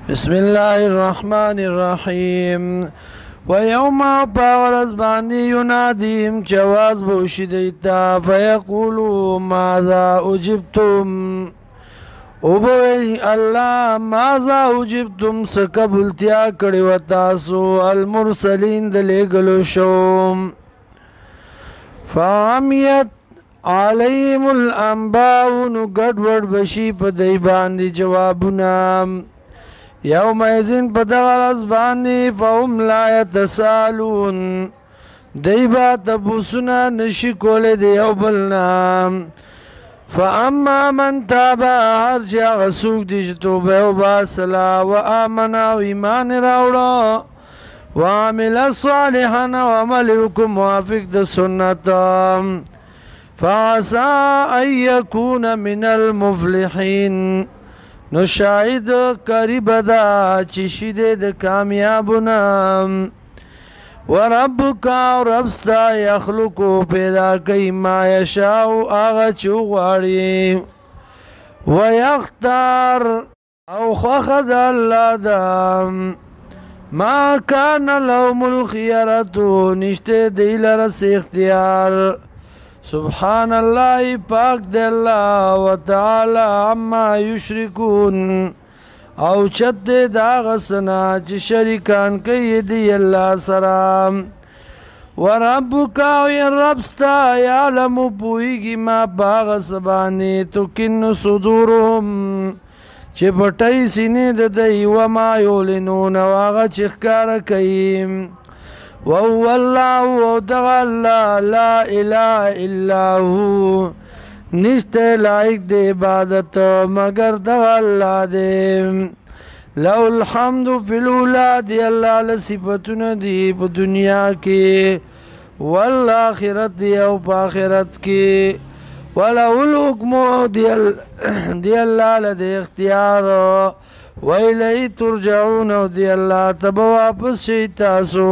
بسم الله الرحمن الرحيم ويوم باورز باندي يناديهم جواز بوشديتا فيقولوا ماذا أجبتم وبوي الله ماذا أجبتم سكبلتيا کړي وتاسو المرسلين دلګلو شوم فعميت عليهم الأنباء نګډوډ بشي په دی باندې جوابونه یومئذ پدغرز باندې فهم لا يتسالون دیبا تبوسنا نشی کوله دی یو بلنا فاما من تابا هر چا غسوک دی جتوبه و باسلا و آمنا و ایمان راوڑا و عمل صالحان و عملیکم موافق د سنت فعسا ان یکون من المفلحین نو شاید قریب دا چشی دے دا کامیابونا وربک ربستا یخلقو پیدا کئی ما یشاو آغا چو غاڑی ویختار او خخد اللہ دا ما کان لهم الخیارتو نشتے دیل رس اختیار سبحان الله پاک دی الله وتعالى عما یشرکون او چت دی دا غسنا چې شریکان کوي دی الله سره وربک او ربستا یعلم پویږي ما باغ سبانی تکن صدورهم چې پټي سینې د دی و ما یولنون واغه چې ښکار کوي وهو الله ودغ الله لا اله الا هو نشته لایق د عبادت مگر دغ الله دې له الحمد فی الاولاد الله لصفتنا دی په دنیا کې والآخرت دی او په آخرت کې وله الحكم دی الله له اختیار وإليه ترجعون دی الله تب واپس شي تاسو